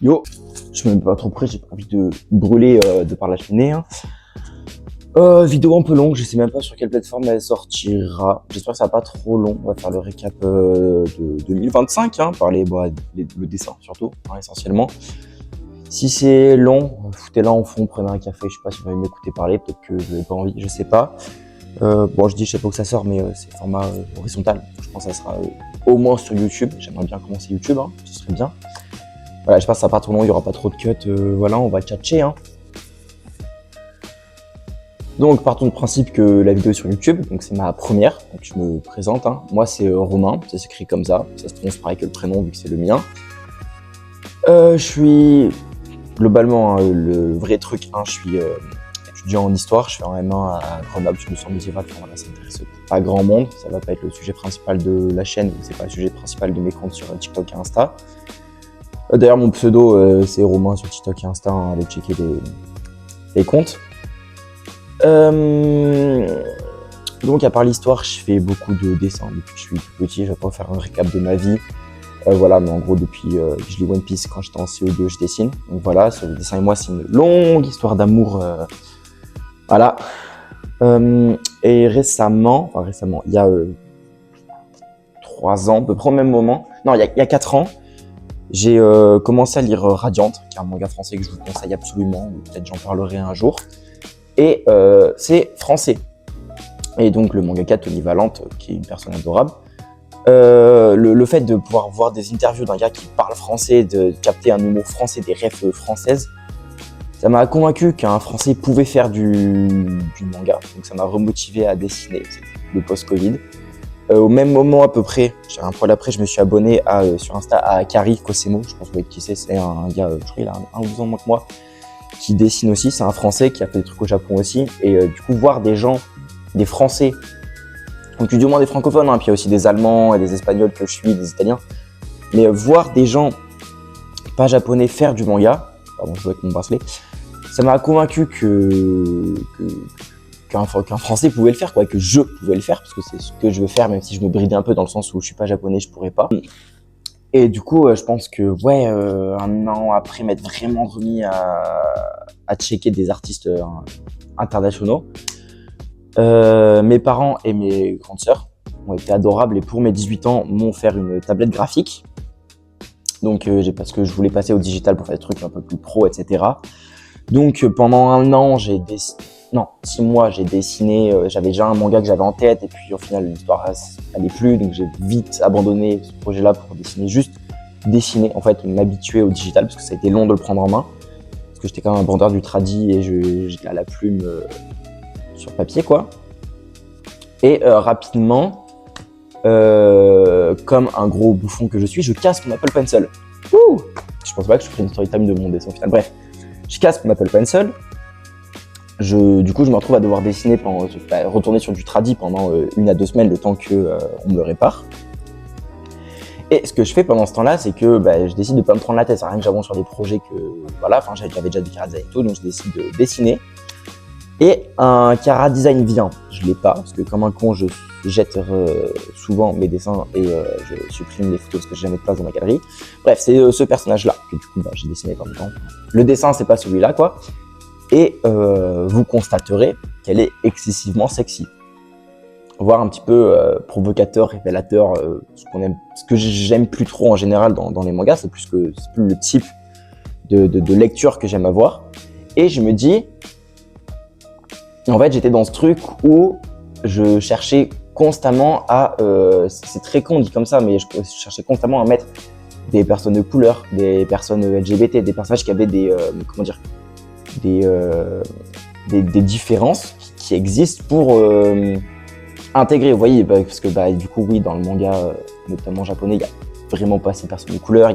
Yo, je suis même pas trop prêt, j'ai pas envie de brûler de par la cheminée. Hein. Vidéo un peu longue, je sais même pas sur quelle plateforme elle sortira. J'espère que ça va pas trop long. On va faire le récap de 2025, hein, par le dessin surtout, hein, essentiellement. Si c'est long, foutez-la en fond, prenez un café, je sais pas si vous allez m'écouter parler, peut-être que vous n'avez pas envie, je sais pas. Bon, je dis, je sais pas où ça sort, mais c'est format horizontal. Je pense que ça sera au moins sur YouTube. J'aimerais bien commencer YouTube, hein, ce serait bien. Voilà, j'espère que ça va pas trop long, il y aura pas trop de cuts. Voilà, on va tchatcher. Hein. Donc, partons du principe que la vidéo est sur YouTube, donc c'est ma première. Donc, je me présente. Hein. Moi, c'est Romain, ça s'écrit comme ça. Ça se prononce pareil que le prénom, vu que c'est le mien. Je suis globalement hein, le vrai truc. Hein, je suis étudiant en histoire. Je fais un M1 à Grenoble sur l'histoire médiévale. Enfin, voilà, ça intéresse pas grand monde. Ça va pas être le sujet principal de la chaîne. C'est pas le sujet principal de mes comptes sur TikTok et Insta. D'ailleurs, mon pseudo, c'est Romain sur TikTok et Insta. Hein, allez checker les comptes. Donc, à part l'histoire, je fais beaucoup de dessins depuis que je suis tout petit. Je vais pas faire un récap de ma vie. Voilà, mais en gros, depuis que je lis One Piece, quand j'étais en CE2, je dessine. Donc voilà, sur le dessin et moi, c'est une longue histoire d'amour. Voilà. Et récemment, il y a 3 ans, à peu près au même moment. Non, il y a 4 ans. J'ai commencé à lire Radiant, qui est un manga français que je vous conseille absolument, peut-être j'en parlerai un jour. Et c'est français. Et donc le mangaka Tony Valente, qui est une personne adorable, le fait de pouvoir voir des interviews d'un gars qui parle français, de capter un humour français, des refs françaises, ça m'a convaincu qu'un français pouvait faire du manga. Donc ça m'a remotivé à dessiner, c'est le post-Covid. Au même moment à peu près, un poil après, je me suis abonné sur Insta à Kari Kosemo, je pense que vous voyez qui c'est un gars, je crois il a un ou 2 ans moins que moi, qui dessine aussi, c'est un Français qui a fait des trucs au Japon aussi, et du coup voir des gens, des Français, donc du moins des francophones, hein, puis il y a aussi des Allemands et des Espagnols que je suis, des Italiens, mais voir des gens pas japonais faire du manga, pardon je joue avec mon bracelet, ça m'a convaincu qu'un Français pouvait le faire, quoi, que je pouvais le faire, parce que c'est ce que je veux faire, même si je me bridais un peu dans le sens où je suis pas japonais, je pourrais pas. Et du coup, je pense que, ouais, 1 an après m'être vraiment remis à checker des artistes internationaux, mes parents et mes grandes sœurs ont été adorables et pour mes 18 ans, m'ont offert une tablette graphique. Donc, parce que je voulais passer au digital pour faire des trucs un peu plus pro, etc. Donc, pendant 1 an, 6 mois, j'ai dessiné. J'avais déjà un manga que j'avais en tête et puis au final, l'histoire n'allait plus. Donc, j'ai vite abandonné ce projet-là pour dessiner, en fait, m'habituer au digital parce que ça a été long de le prendre en main. Parce que j'étais quand même un vendeur du tradi et j'étais à la plume sur papier, quoi. Et rapidement, comme un gros bouffon que je suis, je casse mon Apple Pencil. Ouh, je pense pas que je ferai une story time de mon dessin au final. Bref, je casse mon Apple Pencil. Du coup, je me retrouve à devoir dessiner, retourner sur du tradi pendant 1 à 2 semaines, le temps qu'on me le répare. Et ce que je fais pendant ce temps-là, c'est que je décide de pas me prendre la tête. C'est rien que j'avance sur des projets j'avais déjà des chara-design et tout, donc je décide de dessiner. Et un chara-design vient. Je l'ai pas, parce que comme un con, je jette souvent mes dessins et je supprime les photos parce que j'ai jamais de place dans ma galerie. Bref, c'est ce personnage-là que du coup, j'ai dessiné en même temps. Le dessin, c'est pas celui-là, quoi. Et vous constaterez qu'elle est excessivement sexy. Voire un petit peu provocateur, révélateur, ce que j'aime plus trop en général dans les mangas, c'est plus le type de lecture que j'aime avoir. Et je me dis, en fait, j'étais dans ce truc où je cherchais constamment c'est très con dit comme ça, mais je cherchais constamment à mettre des personnes de couleur, des personnes LGBT, des personnages qui avaient des différences qui existent pour intégrer, vous voyez, parce que du coup, oui, dans le manga, notamment japonais, il n'y a vraiment pas ces personnes de couleur,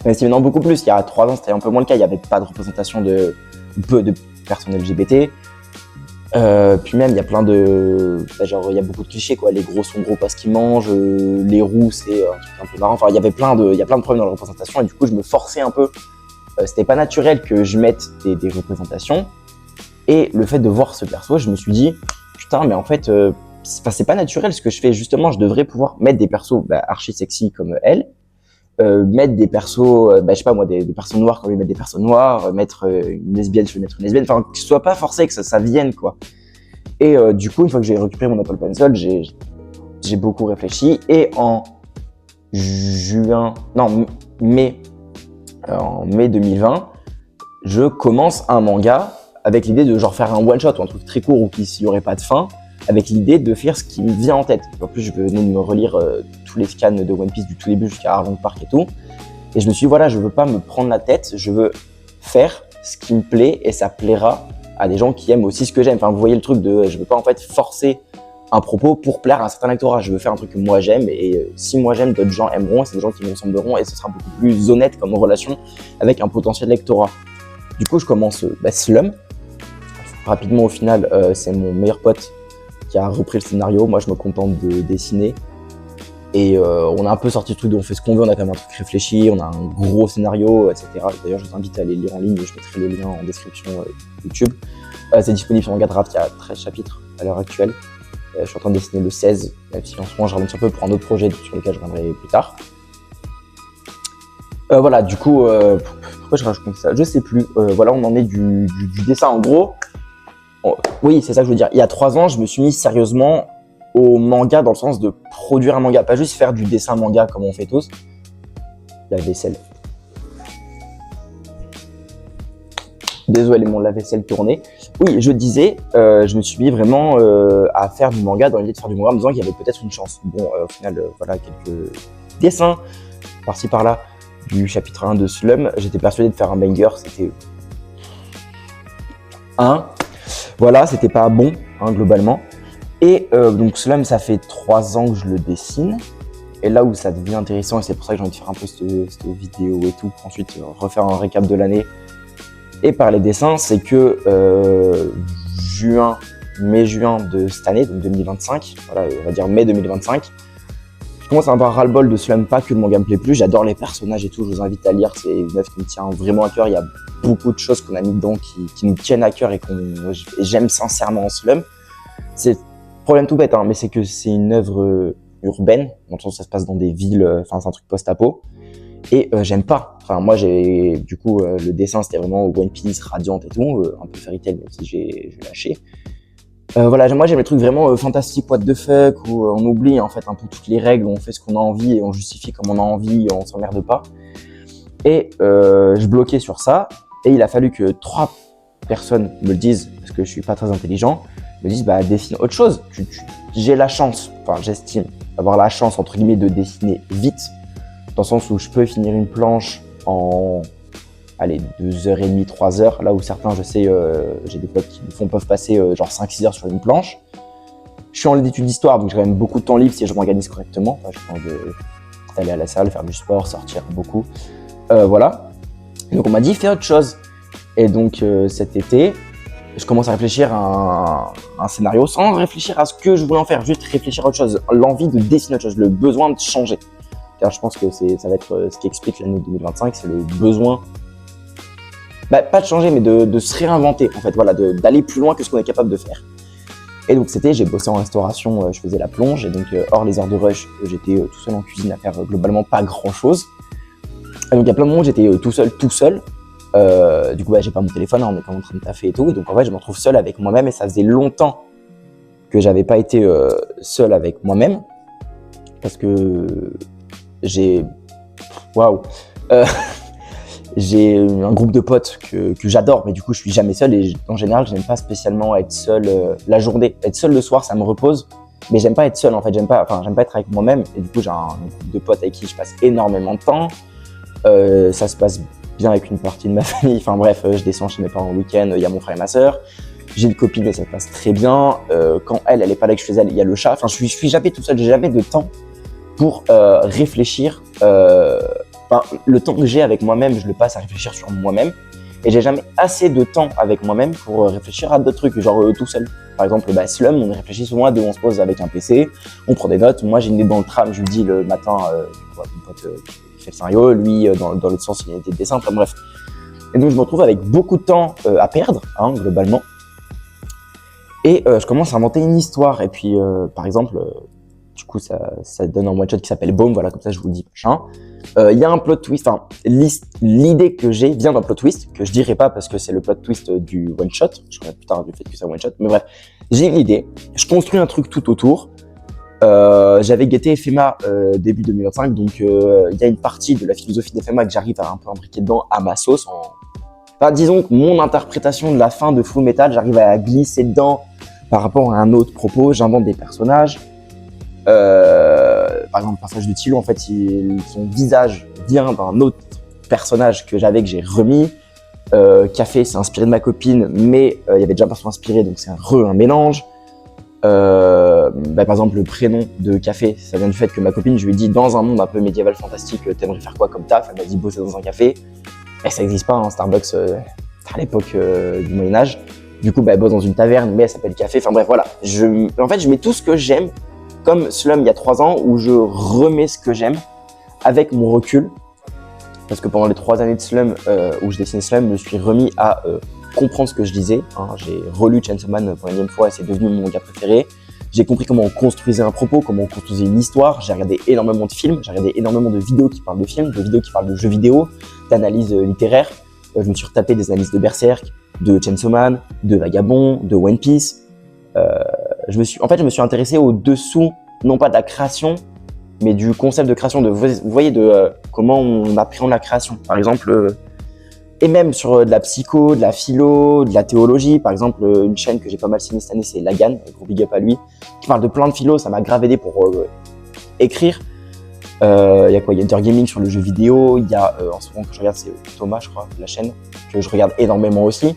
même si maintenant beaucoup plus, il y a 3 ans, c'était un peu moins le cas, il n'y avait pas de représentation de peu de personnes LGBT. Puis même, il y a plein il y a beaucoup de clichés, quoi. Les gros sont gros parce qu'ils mangent, les roux, c'est un truc un peu marrant. Enfin, il y a plein de problèmes dans la représentation, et du coup, je me forçais un peu. C'était pas naturel que je mette des représentations. Et le fait de voir ce perso, je me suis dit, putain, mais en fait, c'est pas naturel ce que je fais. Justement, je devrais pouvoir mettre des persos archi sexy comme elle. mettre des persos, je sais pas moi, des personnes noires quand je vais mettre des personnes noires, mettre une lesbienne, je vais mettre une lesbienne, enfin que ce soit pas forcé, que ça vienne quoi. Et du coup, une fois que j'ai récupéré mon Apple Pencil, j'ai beaucoup réfléchi et en mai 2020, je commence un manga avec l'idée de genre faire un one shot ou un truc très court où il n'y aurait pas de fin, avec l'idée de faire ce qui me vient en tête. En plus, je venais de me relire tous les scans de One Piece du tout début jusqu'à Arlong Park et tout. Et je me suis dit, voilà, je veux pas me prendre la tête, je veux faire ce qui me plaît et ça plaira à des gens qui aiment aussi ce que j'aime. Enfin, vous voyez le truc de, je veux pas en fait forcer un propos pour plaire à un certain lectorat. Je veux faire un truc que moi j'aime et si moi j'aime, d'autres gens aimeront, c'est des gens qui me ressembleront et ce sera beaucoup plus honnête comme relation avec un potentiel lectorat. Du coup, je commence Slum. Rapidement, au final, c'est mon meilleur pote qui a repris le scénario. Moi, je me contente de dessiner. Et on a un peu sorti le truc de on fait ce qu'on veut, on a quand même un truc réfléchi, on a un gros scénario, etc. D'ailleurs, je vous invite à aller lire en ligne, je mettrai le lien en description YouTube. C'est disponible sur Manga Draft, il y a 13 chapitres à l'heure actuelle. Je suis en train de dessiner le 16, même si en ce moment je ralentis un peu pour un autre projet sur lequel je reviendrai plus tard. Voilà, du coup, pourquoi je raconte ça? Je sais plus. Voilà, on en est du dessin. En gros, oui, c'est ça que je veux dire. Il y a 3 ans, je me suis mis sérieusement au manga dans le sens de produire un manga, pas juste faire du dessin manga comme on fait tous. La vaisselle. Désolé, mon lave-vaisselle tournait. Oui, je disais, je me suis mis vraiment à faire du manga dans l'idée de faire du manga en me disant qu'il y avait peut-être une chance. Bon, au final, voilà quelques dessins par-ci par-là du chapitre 1 de Slum. J'étais persuadé de faire un banger, c'était voilà, c'était pas bon globalement. Et donc Slum, ça fait 3 ans que je le dessine. Et là où ça devient intéressant, et c'est pour ça que j'ai envie de faire un peu cette vidéo et tout, pour ensuite refaire un récap de l'année et par les dessins, c'est que mai-juin de cette année, donc 2025, voilà, on va dire mai 2025, je commence à avoir ras-le-bol de Slum, pas que le manga me plaît plus, j'adore les personnages et tout, je vous invite à lire, c'est une œuvre qui me tient vraiment à cœur, il y a beaucoup de choses qu'on a mis dedans qui nous tiennent à cœur et j'aime sincèrement en Slum. C'est problème tout bête, mais c'est que c'est une œuvre urbaine, dans le sens où ça se passe dans des villes, enfin c'est un truc post-apo, et j'aime pas. Enfin moi j'ai, du coup le dessin c'était vraiment One Piece, Radiant et tout, un peu Fairy Tail même si j'ai lâché. Voilà, moi j'aime les trucs vraiment fantastiques, what the fuck, où on oublie en fait un peu toutes les règles, où on fait ce qu'on a envie et on justifie comme on a envie, et on s'emmerde pas. Et je bloquais sur ça, et il a fallu que 3 personnes me le disent, parce que je suis pas très intelligent, me disent dessine autre chose. J'ai la chance, enfin j'estime avoir la chance entre guillemets de dessiner vite, dans le sens où je peux finir une planche en 2h30, 3h, là où certains, je sais, j'ai des potes qui peuvent passer genre 5-6 heures sur une planche. Je suis en études d'histoire, donc j'ai quand même beaucoup de temps libre si je m'organise correctement. Enfin, je pense d'aller à la salle, faire du sport, sortir beaucoup. Voilà. Donc on m'a dit fais autre chose. Et donc cet été, je commence à réfléchir à un scénario sans réfléchir à ce que je voulais en faire, juste réfléchir à autre chose, l'envie de dessiner autre chose, le besoin de changer. Car je pense que ça va être ce qui explique l'année 2025, c'est le besoin, pas de changer, mais de se réinventer en fait, voilà, d'aller plus loin que ce qu'on est capable de faire. Et donc c'était, j'ai bossé en restauration, je faisais la plonge, et donc hors les heures de rush, j'étais tout seul en cuisine à faire globalement pas grand chose. Et donc il y a plein de moments où j'étais tout seul. Du coup j'ai pas mon téléphone, on est quand même en train de taffer et tout, et donc en fait je me retrouve seul avec moi-même, et ça faisait longtemps que j'avais pas été seul avec moi-même, parce que j'ai un groupe de potes que j'adore, mais du coup je suis jamais seul, et en général je n'aime pas spécialement être seul la journée. Être seul le soir ça me repose, mais j'aime pas être seul en fait, j'aime pas être avec moi-même, et du coup j'ai un groupe de potes avec qui je passe énormément de temps. Ça se passe bien avec une partie de ma famille, enfin bref, je descends chez mes parents le week-end, il y a mon frère et ma sœur, j'ai une copine et ça se passe très bien. Quand elle est pas là que je suis chez elle, il y a le chat, enfin je suis jamais tout seul, j'ai jamais de temps pour réfléchir. Le temps que j'ai avec moi-même, je le passe à réfléchir sur moi-même, et j'ai jamais assez de temps avec moi-même pour réfléchir à d'autres trucs, genre tout seul. Par exemple, Slum, on réfléchit souvent à deux, on se pose avec un PC, on prend des notes. Moi j'ai une idée dans le tram, je lui dis le matin, mon pote qui fait le scénario, lui dans l'autre sens il a une idée de dessin, enfin bref. Et donc je me retrouve avec beaucoup de temps à perdre, globalement, et je commence à inventer une histoire. Et puis par exemple, coup, ça donne un one-shot qui s'appelle Baume. Voilà, comme ça, je vous le dis, machin. Il y a un plot twist. Enfin, l'idée que j'ai vient d'un plot twist que je dirai pas parce que c'est le plot twist du one-shot. Je reviens plus tard du fait que c'est un one-shot. Mais bref, j'ai l'idée. Je construis un truc tout autour. J'avais guetté FEMA début 2025, donc il y a une partie de la philosophie d'FEMA que j'arrive à un peu imbriquer dedans à ma sauce. Enfin, disons que mon interprétation de la fin de Full Metal, j'arrive à glisser dedans par rapport à un autre propos. J'invente des personnages. Par exemple, le personnage de Tilo, en fait, son visage vient d'un autre personnage que j'avais, que j'ai remis. Café, c'est inspiré de ma copine, mais il y avait déjà un personnage inspiré, donc c'est un mélange. Par exemple, le prénom de Café, ça vient du fait que ma copine, je lui ai dit, dans un monde un peu médiéval fantastique, t'aimerais faire quoi comme taf? Elle m'a dit bosser dans un café. Et ça n'existe pas, hein, Starbucks, à l'époque du Moyen-Âge. Du coup, elle bosse dans une taverne, mais elle s'appelle Café. Enfin bref, voilà. En fait, je mets tout ce que j'aime, comme Slum il y a 3 ans, où je remets ce que j'aime avec mon recul. Parce que pendant les 3 années de Slum, où je dessinais Slum, je me suis remis à comprendre ce que je disais. Hein. J'ai relu Chainsaw Man pour la 1e fois et c'est devenu mon manga préféré. J'ai compris comment on construisait un propos, comment on construisait une histoire. J'ai regardé énormément de films, j'ai regardé énormément de vidéos qui parlent de films, de vidéos qui parlent de jeux vidéo, d'analyses littéraires. Je me suis retapé des analyses de Berserk, de Chainsaw Man, de Vagabond, de One Piece. Je me suis intéressé au dessous, non pas de la création, mais du concept de création, vous voyez, de comment on appréhende la création. Par exemple, et même sur de la psycho, de la philo, de la théologie. Par exemple, une chaîne que j'ai pas mal signée cette année, c'est Lagan, gros big up à lui, qui parle de plein de philo. Ça m'a grave aidé pour écrire. Il y a quoi? Il y a Intergaming sur le jeu vidéo. Il y a, en ce moment que je regarde, c'est Thomas, je crois, la chaîne, que je regarde énormément aussi.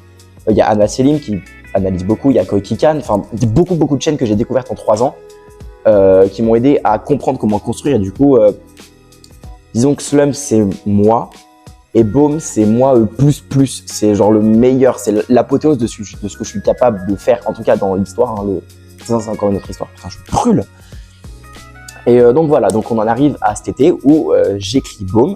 Il y a Anna Selim qui analyse beaucoup. Il y a Koiki Kan. Enfin, beaucoup de chaînes que j'ai découvertes en 3 ans qui m'ont aidé à comprendre comment construire. Et du coup, disons que Slum, c'est moi. Et Baume, c'est moi plus. C'est genre le meilleur, c'est l'apothéose de ce que je suis capable de faire, en tout cas dans l'histoire. Hein, c'est encore une autre histoire. Putain, je brûle. Et donc voilà, donc on en arrive à cet été où j'écris Baume.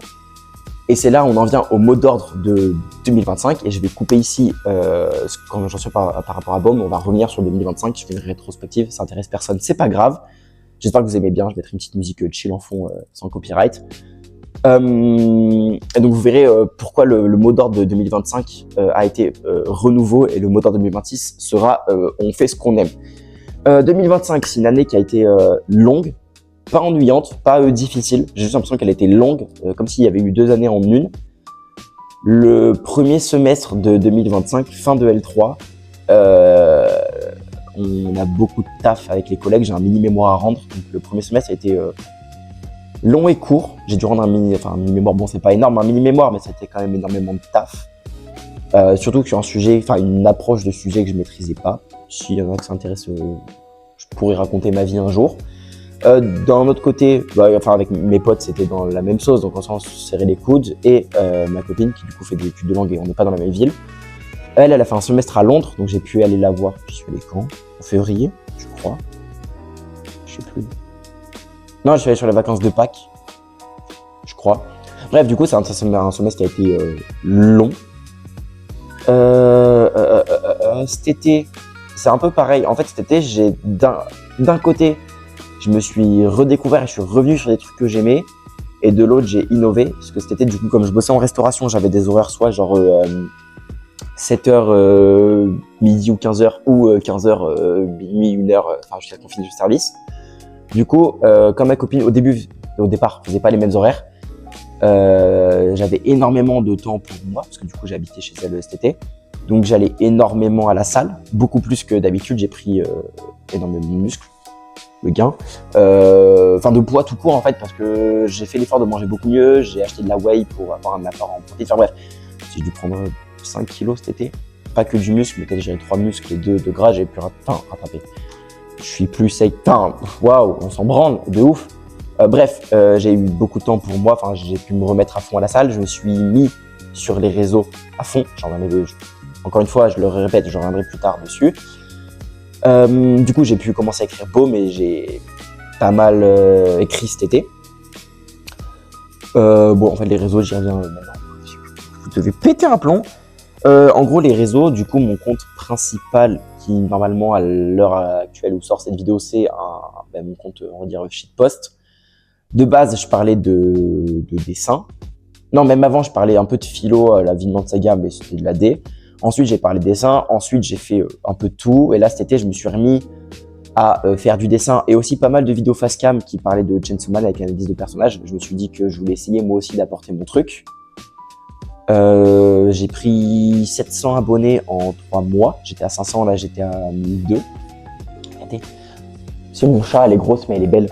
Et c'est là où on en vient au mot d'ordre de 2025. Et je vais couper ici quand j'en suis par rapport à Baume. On va revenir sur 2025. Je fais une rétrospective. Ça intéresse personne, c'est pas grave. J'espère que vous aimez bien. Je mettrai une petite musique chill en fond sans copyright. Et donc vous verrez pourquoi le mot d'ordre de 2025 a été renouveau et le mot d'ordre de 2026 sera on fait ce qu'on aime. 2025, c'est une année qui a été longue, pas ennuyante, pas difficile. J'ai juste l'impression qu'elle a été longue, comme s'il y avait eu 2 années en une. Le premier semestre de 2025, fin de L3, on a beaucoup de taf avec les collègues. J'ai un mini mémoire à rendre. Donc le premier semestre a été long et court. J'ai dû rendre un mini mémoire. Bon, c'est pas énorme, un mini mémoire, mais c'était quand même énormément de taf. Surtout que sur un sujet, une approche de sujet que je maîtrisais pas. S'il y en a qui s'intéressent, je pourrais raconter ma vie un jour. D'un autre côté, avec mes potes, c'était dans la même sauce, donc on se serrait les coudes. Et ma copine, qui du coup fait des études de langue et on n'est pas dans la même ville, elle a fait un semestre à Londres, donc j'ai pu aller la voir. Je suis allé quand? En février, je crois. Je sais plus. Non, je suis allé sur les vacances de Pâques, je crois. Bref, du coup, c'est un semestre qui a été long. Cet été, c'est un peu pareil. En fait, cet été, j'ai d'un côté, je me suis redécouvert et je suis revenu sur des trucs que j'aimais. Et de l'autre, j'ai innové. Parce que cet été, du coup, comme je bossais en restauration, j'avais des horaires soit genre 7h, midi ou 15h, ou 15h, minuit, 1h, jusqu'à qu'on finisse le service. Du coup, comme ma copine, au départ, faisait pas les mêmes horaires, j'avais énormément de temps pour moi, parce que du coup, j'habitais chez elle cet été. Donc, j'allais énormément à la salle, beaucoup plus que d'habitude. J'ai pris énormément de muscles, le gain. De poids tout court, en fait, parce que j'ai fait l'effort de manger beaucoup mieux. J'ai acheté de la whey pour avoir un apport en protéines. Enfin bref, j'ai dû prendre 5 kilos cet été. Pas que du muscle, mais peut-être j'ai 3 muscles et 2 de gras. J'ai pu rattraper. Je suis plus sec. Waouh, on s'en branle, de ouf. Bref, j'ai eu beaucoup de temps pour moi. J'ai pu me remettre à fond à la salle. Je me suis mis sur les réseaux à fond. Encore une fois, je le répète, je reviendrai plus tard dessus. Du coup, j'ai pu commencer à écrire Baume et j'ai pas mal écrit cet été. Les réseaux, j'y reviens maintenant. Vous devez péter un plomb. En gros, les réseaux, du coup, mon compte principal qui, normalement, à l'heure actuelle où sort cette vidéo, c'est mon compte, on va dire, shitpost. De base, je parlais de dessin. Non, même avant, je parlais un peu de philo, la vie de Saga, mais c'était de la D. Ensuite, j'ai parlé de dessin. Ensuite, j'ai fait un peu de tout. Et là, cet été, je me suis remis à faire du dessin et aussi pas mal de vidéos facecam qui parlaient de Chainsaw Man avec analyse de personnages. Je me suis dit que je voulais essayer moi aussi d'apporter mon truc. J'ai pris 700 abonnés en 3 mois. J'étais à 500, là j'étais à 1002. Regardez. C'est mon chat, elle est grosse mais elle est belle.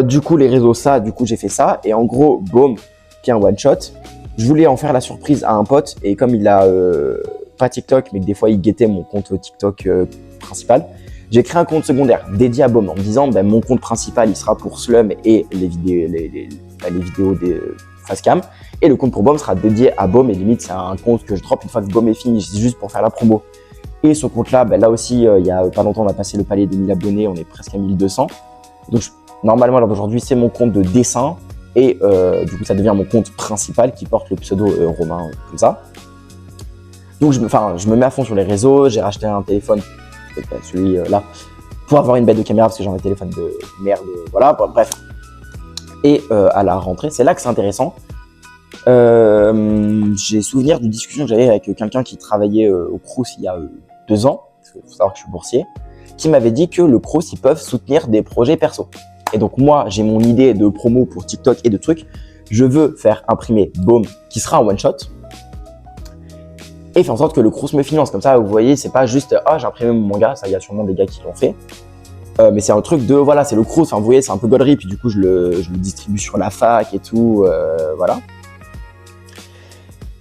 Du coup, les réseaux, du coup, j'ai fait ça. Et en gros, boom, qui est un one shot. Je voulais en faire la surprise à un pote. Et comme il a pas TikTok, mais que des fois il guettait mon compte TikTok principal, j'ai créé un compte secondaire dédié à Baume en me disant mon compte principal il sera pour Slum et les vidéos des facecam, et le compte pour Baume sera dédié à Baume, et limite c'est un compte que je drop une fois que Baume est fini, c'est juste pour faire la promo. Et ce compte là, là aussi il y a pas longtemps on a passé le palier des 1000 abonnés, on est presque à 1200. Donc normalement alors d'aujourd'hui c'est mon compte de dessin, et du coup ça devient mon compte principal qui porte le pseudo Romain comme ça. Donc je me mets à fond sur les réseaux, j'ai racheté un téléphone, celui-là, pour avoir une bête de caméra parce que j'ai un téléphone de merde, voilà, bref. Et à la rentrée, c'est là que c'est intéressant. J'ai souvenir d'une discussion que j'avais avec quelqu'un qui travaillait au Crous il y a 2 ans, parce qu'il faut savoir que je suis boursier, qui m'avait dit que le Crous, ils peuvent soutenir des projets perso. Et donc moi, j'ai mon idée de promo pour TikTok et de trucs. Je veux faire imprimer Baume, qui sera un one shot, et faire en sorte que le Crous me finance. Comme ça, vous voyez, c'est pas juste « Ah, j'ai imprimé mon manga », ça, il y a sûrement des gars qui l'ont fait. Mais c'est un truc de, voilà, c'est le Crous, enfin, vous voyez, c'est un peu gaulerie, puis du coup, je le distribue sur la fac et tout, voilà.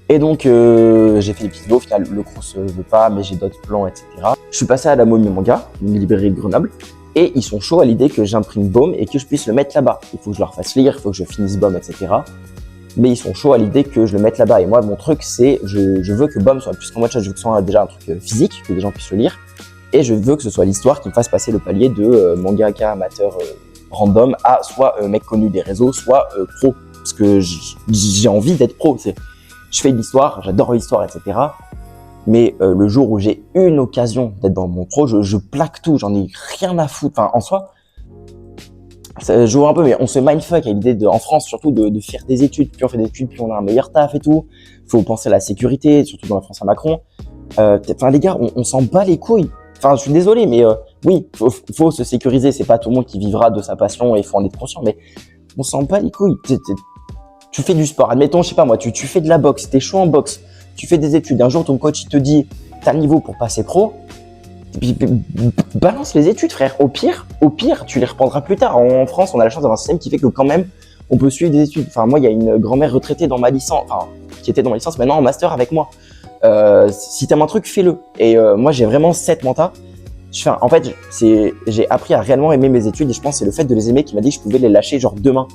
Et donc, j'ai fait des petites vidéos, au final, le Crous veut pas, mais j'ai d'autres plans, etc. Je suis passé à la Momie Manga, une librairie de Grenoble, et ils sont chauds à l'idée que j'imprime Baume et que je puisse le mettre là-bas. Il faut que je leur fasse lire, il faut que je finisse Baume, etc. Mais ils sont chauds à l'idée que je le mette là-bas. Et moi, mon truc, c'est, je veux que Baume soit plus qu'en one shot, je veux que ce soit déjà un truc physique, que les gens puissent le lire. Et je veux que ce soit l'histoire qui me fasse passer le palier de mangaka amateur random à soit mec connu des réseaux, soit pro. Parce que j'ai envie d'être pro. Je fais de l'histoire, j'adore l'histoire, etc. Mais le jour où j'ai une occasion d'être dans mon pro, je plaque tout, j'en ai rien à foutre. Enfin, en soi, ça joue un peu, mais on se mindfuck à l'idée en France surtout de faire des études. Plus on fait des études, plus on a un meilleur taf et tout. Faut penser à la sécurité, surtout dans la France à Macron. Enfin les gars, on s'en bat les couilles. Enfin, je suis désolé, mais oui, faut se sécuriser. C'est pas tout le monde qui vivra de sa passion et il faut en être conscient. Mais on s'en bat les couilles. Tu fais du sport, admettons, je sais pas moi, tu fais de la boxe, t'es chaud en boxe, tu fais des études. Un jour, ton coach il te dit, t'as le niveau pour passer pro. Balance les études, frère. Au pire, tu les reprendras plus tard. En France, on a la chance d'avoir un système qui fait que quand même, on peut suivre des études. Enfin, moi, il y a une grand-mère retraitée dans ma licence, enfin, qui était dans ma licence, maintenant en master avec moi. Si t'aimes un truc, fais-le. Et moi, j'ai vraiment cette menta. En fait, j'ai appris à réellement aimer mes études, et je pense que c'est le fait de les aimer qui m'a dit que je pouvais les lâcher genre demain.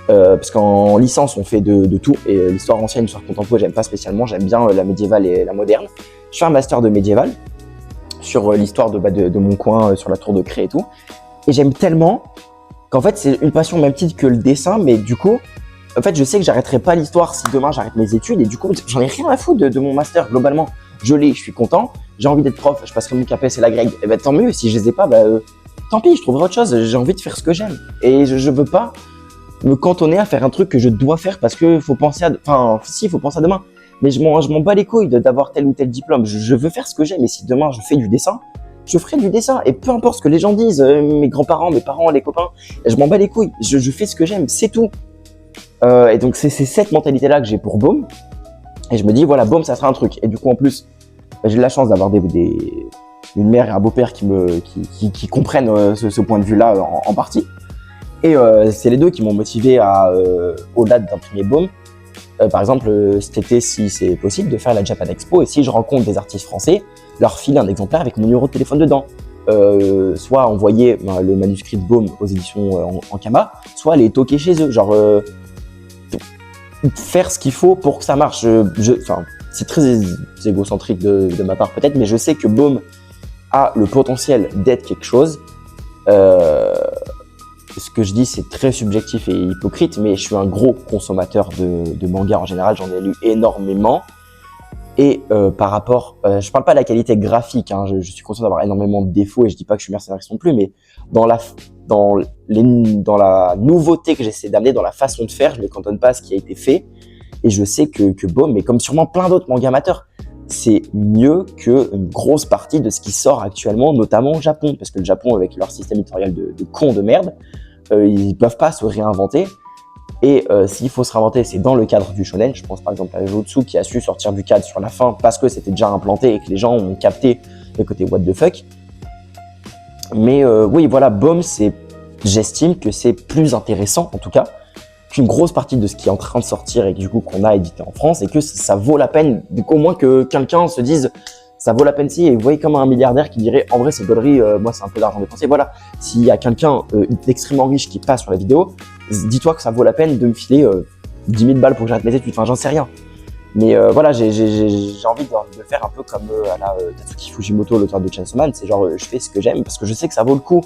Parce qu'en licence, on fait de tout. Et l'histoire ancienne, l'histoire contemporaine, j'aime pas spécialement. J'aime bien la médiévale et la moderne. Je fais un master de médiévale sur l'histoire de mon coin, sur la tour de Cré et tout. Et j'aime tellement qu'en fait, c'est une passion même titre que le dessin, mais du coup, en fait, je sais que j'arrêterai pas l'histoire si demain j'arrête mes études, et du coup, j'en ai rien à foutre de mon master, globalement. Je l'ai, je suis content, j'ai envie d'être prof, je passerai mon CAPES et la grègue, et tant mieux, si je les ai pas, tant pis, je trouverai autre chose, j'ai envie de faire ce que j'aime. Et je veux pas me cantonner à faire un truc que je dois faire parce que faut penser il faut penser à demain. Mais je m'en bats les couilles d'avoir tel ou tel diplôme. Je veux faire ce que j'aime, et si demain je fais du dessin, je ferai du dessin. Et peu importe ce que les gens disent, mes grands-parents, mes parents, les copains, je m'en bats les couilles. Je fais ce que j'aime, c'est tout. Et donc c'est cette mentalité-là que j'ai pour Baume. Et je me dis, voilà, Baume, ça sera un truc. Et du coup, en plus, j'ai la chance d'avoir une mère et un beau-père qui comprennent ce point de vue-là en partie. Et c'est les deux qui m'ont motivé au-delà d'imprimer Baume. Par exemple, cet été, si c'est possible, de faire la Japan Expo, et si je rencontre des artistes français, leur filer un exemplaire avec mon numéro de téléphone dedans. Soit envoyer le manuscrit de Baume aux éditions en Kama, soit les toquer chez eux, genre faire ce qu'il faut pour que ça marche. C'est très égocentrique de ma part peut-être, mais je sais que Baume a le potentiel d'être quelque chose. Ce que je dis, c'est très subjectif et hypocrite, mais je suis un gros consommateur de manga en général, j'en ai lu énormément. Et par rapport, je parle pas de la qualité graphique, hein, je suis conscient d'avoir énormément de défauts et je dis pas que je suis mercenaire non plus, mais dans la nouveauté que j'essaie d'amener, dans la façon de faire, je ne me cantonne pas à ce qui a été fait. Et je sais que Baume, mais comme sûrement plein d'autres mangas amateurs, c'est mieux qu'une grosse partie de ce qui sort actuellement, notamment au Japon. Parce que le Japon, avec leur système éditorial de cons de merde, ils peuvent pas se réinventer. Et s'il faut se réinventer, c'est dans le cadre du shonen. Je pense par exemple à Jotsu qui a su sortir du cadre sur la fin parce que c'était déjà implanté et que les gens ont capté le côté what the fuck. Mais oui, voilà, Baume, j'estime que c'est plus intéressant, en tout cas, qu'une grosse partie de ce qui est en train de sortir et que, du coup qu'on a édité en France, et que ça vaut la peine, du coup, au moins que quelqu'un se dise ça vaut la peine si, et vous voyez comme un milliardaire qui dirait en vrai c'est gaulerie, moi c'est un peu d'argent dépensé. Voilà, s'il y a quelqu'un d'extrêmement riche qui passe sur la vidéo, dis-toi que ça vaut la peine de me filer 10 000 balles pour que j'arrête mes études, enfin j'en sais rien. Mais voilà, j'ai envie de faire un peu comme à la Tatsuki Fujimoto, l'auteur de Chainsaw Man, c'est genre je fais ce que j'aime parce que je sais que ça vaut le coup.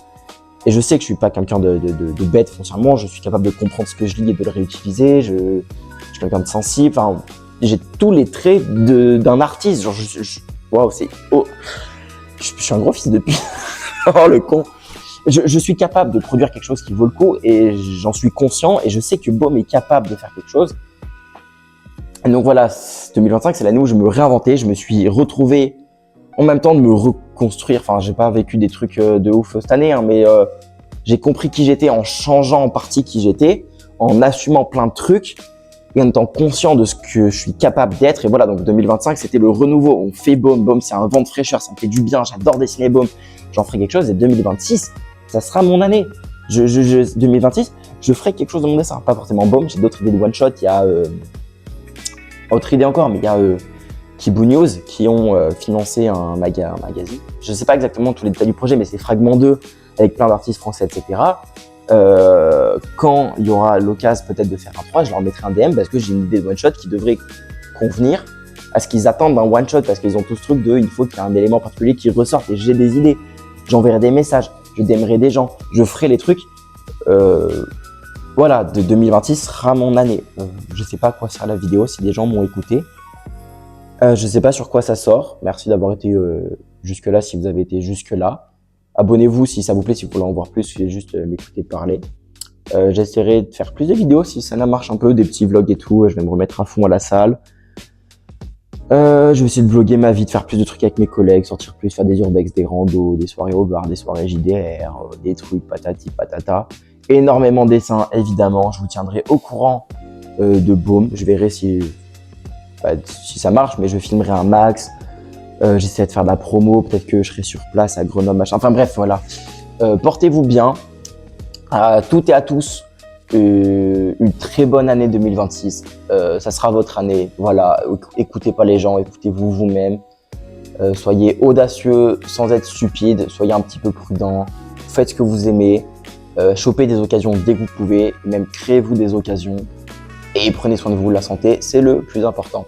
Et je sais que je suis pas quelqu'un de bête foncièrement, je suis capable de comprendre ce que je lis et de le réutiliser, je suis quelqu'un de sensible, enfin, j'ai tous les traits d'un artiste, genre waouh, c'est, oh, je suis un gros fils de pute, oh le con. Je suis capable de produire quelque chose qui vaut le coup et j'en suis conscient et je sais que Baume est capable de faire quelque chose. Et donc voilà, 2025, c'est l'année où je me réinventais, je me suis retrouvé en même temps de me reconstruire. Enfin, j'ai pas vécu des trucs de ouf cette année, hein, mais j'ai compris qui j'étais en changeant en partie qui j'étais, en assumant plein de trucs et en étant conscient de ce que je suis capable d'être. Et voilà, donc 2025, c'était le renouveau. On fait Baume, Baume, c'est un vent de fraîcheur, ça me fait du bien, j'adore dessiner Baume, j'en ferai quelque chose. Et 2026, ça sera mon année. 2026, je ferai quelque chose de mon dessin. Pas forcément Baume, j'ai d'autres idées de one-shot, il y a autre idée encore, mais il y a Kibu News qui ont financé un magazine. Je ne sais pas exactement tous les détails du projet, mais c'est Fragment 2 avec plein d'artistes français, etc. Quand il y aura l'occasion peut-être de faire un 3, je leur mettrai un DM parce que j'ai une idée de one-shot qui devrait convenir à ce qu'ils attendent d'un one-shot parce qu'ils ont tout ce truc de il faut qu'il y ait un élément particulier qui ressorte et j'ai des idées. J'enverrai des messages, je DMerai des gens, je ferai les trucs. Voilà, de 2026 sera mon année. Je sais pas à quoi sera la vidéo si des gens m'ont écouté. Je sais pas sur quoi ça sort. Merci d'avoir été jusque-là si vous avez été jusque-là. Abonnez-vous si ça vous plaît, si vous voulez en voir plus, si vous voulez juste m'écouter parler. J'essaierai de faire plus de vidéos si ça marche un peu, des petits vlogs et tout. Je vais me remettre à fond à la salle. Je vais essayer de vlogger ma vie, de faire plus de trucs avec mes collègues, sortir plus, faire des urbex, des randos, des soirées au bar, des soirées JDR, des trucs patati patata. Énormément de dessins, évidemment. Je vous tiendrai au courant de Baume. Je verrai si ça marche, mais je filmerai un max. J'essaierai de faire de la promo. Peut-être que je serai sur place à Grenoble, machin. Enfin bref, voilà. Portez-vous bien. À toutes et à tous, une très bonne année 2026. Ça sera votre année. Voilà. Écoutez pas les gens, écoutez-vous vous-même. Soyez audacieux sans être stupide. Soyez un petit peu prudent. Faites ce que vous aimez. Chopez des occasions dès que vous pouvez, même créez-vous des occasions et prenez soin de vous, la santé, c'est le plus important.